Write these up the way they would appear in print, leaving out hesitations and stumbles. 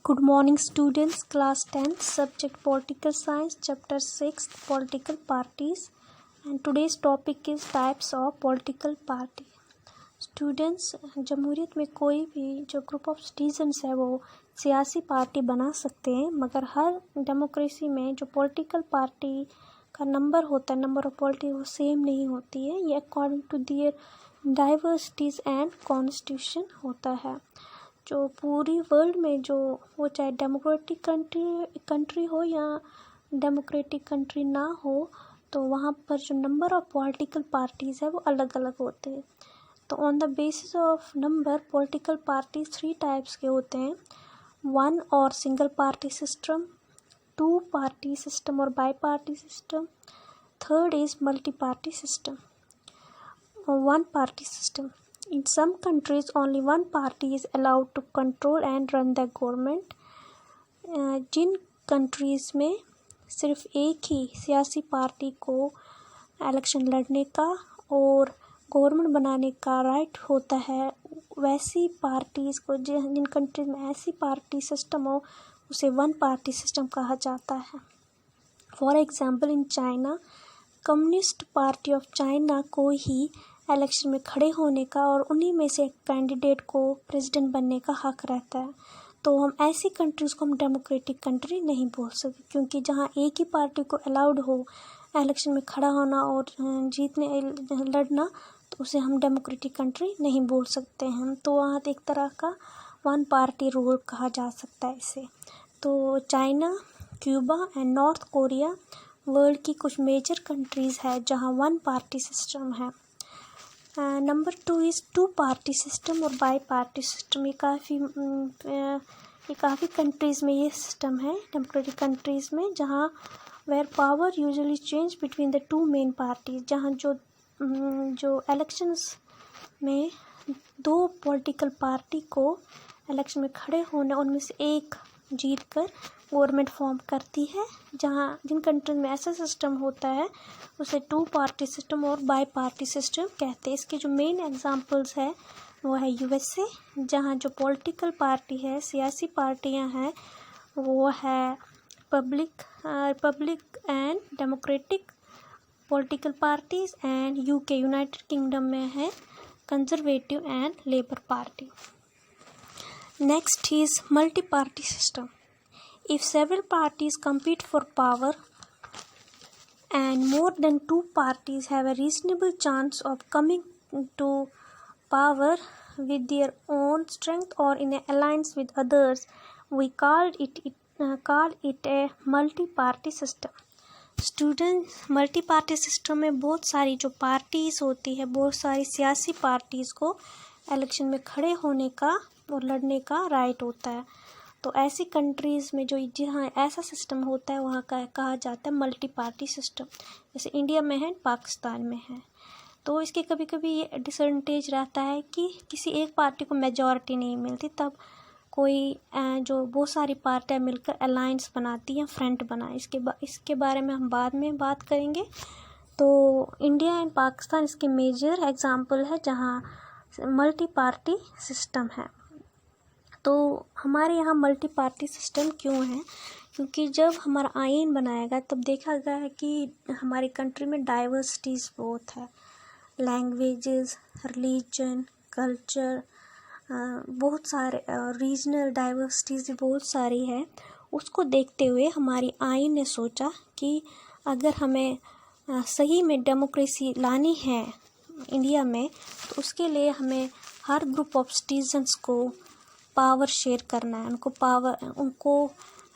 Good morning students, class 10th, subject political science, chapter 6 political parties, and today's topic is types of political party. Students, जमहूरियत में कोई भी जो group of citizens है वो सियासी पार्टी बना सकते हैं, मगर हर डेमोक्रेसी में जो पॉलिटिकल पार्टी का नंबर होता है, नंबर ऑफ पॉलिटी, वो सेम नहीं होती है। ये according to their diversities and constitution होता है। जो पूरी वर्ल्ड में जो वो चाहे डेमोक्रेटिक कंट्री हो या डेमोक्रेटिक कंट्री ना हो, तो वहाँ पर जो नंबर ऑफ पॉलिटिकल पार्टीज़ है वो अलग अलग होते हैं। तो on the basis of number political parties 3 types के होते हैं। 1 और single party system, 2 party system और bi party system, 3rd is multi party system, 1 party system. In some countries, only one party is allowed to control and run the government. जिन countries में सिर्फ एक ही सियासी पार्टी को election लड़ने का और गवर्नमेंट बनाने का राइट होता है, वैसी पार्टीज़ को, जिन कंट्रीज में ऐसी पार्टी सिस्टम हो, उसे 1 पार्टी सिस्टम कहा जाता है। For example, in China, communist party of China को ही इलेक्शन में खड़े होने का और उन्हीं में से एक कैंडिडेट को प्रेसिडेंट बनने का हक रहता है। तो हम ऐसी कंट्रीज़ को हम डेमोक्रेटिक कंट्री नहीं बोल सकते, क्योंकि जहाँ एक ही पार्टी को अलाउड हो इलेक्शन में खड़ा होना और जीतने लड़ना, तो उसे हम डेमोक्रेटिक कंट्री नहीं बोल सकते हैं। तो वहाँ एक तरह का 1 पार्टी रूल कहा जा सकता है इसे। तो China, Cuba and north Korea world की कुछ मेजर कंट्रीज़ है जहाँ 1 पार्टी सिस्टम है। नंबर 2 इज़ 2 पार्टी सिस्टम और बाई पार्टी सिस्टम। ये काफ़ी कंट्रीज़ में ये सिस्टम है, डेमोक्रेटिक कंट्रीज़ में, जहाँ where power usually change between the 2 main parties, जहाँ जो इलेक्शंस में 2 पॉलिटिकल पार्टी को इलेक्शन में खड़े होने, उनमें से एक जीत कर गवर्नमेंट फॉर्म करती है। जिन कंट्री में ऐसा सिस्टम होता है उसे 2 पार्टी सिस्टम और बाई पार्टी सिस्टम कहते हैं। इसके जो मेन एग्जांपल्स है वो है यूएसए, जहाँ जो पॉलिटिकल पार्टी है, सियासी पार्टियां हैं, वो है Republic and democratic political parties, and UK United kingdom में है conservative and labour party. Next is multi party system. If several parties compete for power and more than 2 parties have a reasonable chance of coming to power with their own strength or in an alliance with others, we call it a multi-party system. Students, multi-party system में बहुत सारी जो parties होती है, बहुत सारी सियासी parties को इलेक्शन में खड़े होने का और लड़ने का राइट होता है। तो ऐसी कंट्रीज़ में जो जहाँ ऐसा सिस्टम होता है वहाँ का कहा जाता है मल्टी पार्टी सिस्टम। जैसे इंडिया में है, पाकिस्तान में है। तो इसके कभी कभी ये डिसएडवांटेज रहता है कि किसी एक पार्टी को मेजॉरिटी नहीं मिलती, तब कोई जो बहुत सारी पार्टियाँ मिलकर अलायंस बनाती हैं, फ्रंट बनाए। इसके बारे में हम बाद में बात करेंगे। तो इंडिया एंड पाकिस्तान इसके मेजर एग्जाम्पल है जहाँ मल्टी पार्टी सिस्टम है। तो हमारे यहाँ मल्टी पार्टी सिस्टम क्यों है? क्योंकि जब हमारा आइन बनाया गया तब देखा गया है कि हमारी कंट्री में डाइवर्सिटीज़ बहुत है, लैंग्वेजेस, रिलीजन, कल्चर, बहुत सारे रीजनल डाइवर्सिटीज़ बहुत सारी है। उसको देखते हुए हमारी आइन ने सोचा कि अगर हमें सही में डेमोक्रेसी लानी है इंडिया में, तो उसके लिए हमें हर ग्रुप ऑफ सिटीजन्स को पावर शेयर करना है। उनको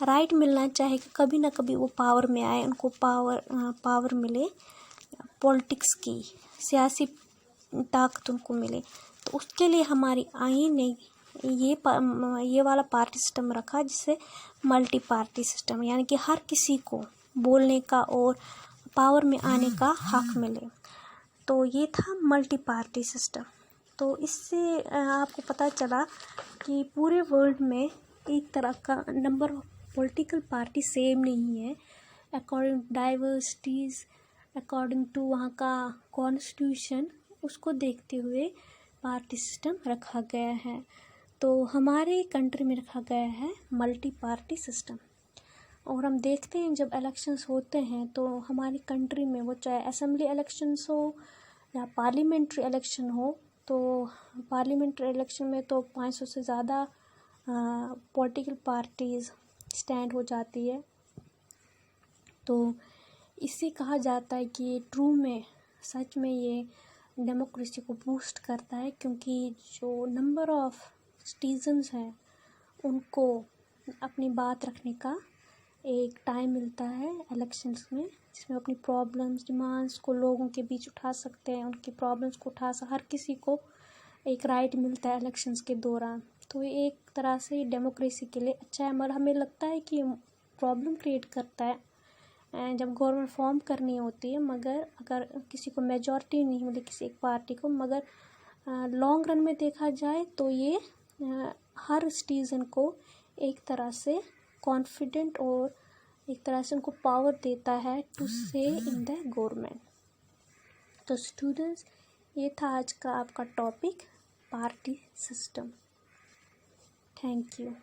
राइट मिलना चाहिए कि कभी ना कभी वो पावर में आए, उनको पावर मिले, पॉलिटिक्स की सियासी ताकत उनको मिले। तो उसके लिए हमारी आइन ने ये वाला पार्टी सिस्टम रखा, जिससे मल्टी पार्टी सिस्टम, यानी कि हर किसी को बोलने का और पावर में आने का हक मिले। तो ये था मल्टी पार्टी सिस्टम। तो इससे आपको पता चला कि पूरे वर्ल्ड में एक तरह का number of political party same नहीं है। अकॉर्डिंग डाइवर्सिटीज़, अकॉर्डिंग टू वहाँ का कॉन्स्टिट्यूशन, उसको देखते हुए पार्टी सिस्टम रखा गया है। तो हमारे कंट्री में रखा गया है मल्टी पार्टी सिस्टम। और हम देखते हैं जब इलेक्शंस होते हैं तो हमारी कंट्री में, वो चाहे असेंबली इलेक्शंस हो या पार्लियामेंट्री इलेक्शन हो, तो पार्लियामेंट्री इलेक्शन में तो 500 से ज़्यादा पॉलिटिकल पार्टीज़ स्टैंड हो जाती है। तो इससे कहा जाता है कि ट्रू में, सच में ये डेमोक्रेसी को बूस्ट करता है, क्योंकि जो नंबर ऑफ सिटीजन्स हैं उनको अपनी बात रखने का एक टाइम मिलता है इलेक्शंस में, जिसमें अपनी प्रॉब्लम्स, डिमांड्स को लोगों के बीच उठा सकते हैं, उनकी प्रॉब्लम्स को हर किसी को एक राइट मिलता है इलेक्शंस के दौरान। तो ये एक तरह से डेमोक्रेसी के लिए अच्छा है। मगर हमें लगता है कि प्रॉब्लम क्रिएट करता है जब गवर्नमेंट फॉर्म करनी होती है, मगर अगर किसी को मेजॉरिटी नहीं मिली किसी एक पार्टी को, मगर लॉन्ग रन में देखा जाए तो ये हर सिटीज़न को एक तरह से कॉन्फिडेंट और एक तरह से उनको पावर देता है टू से इन द गवर्नमेंट। तो स्टूडेंट्स, ये था आज का आपका topic, party system. Thank you.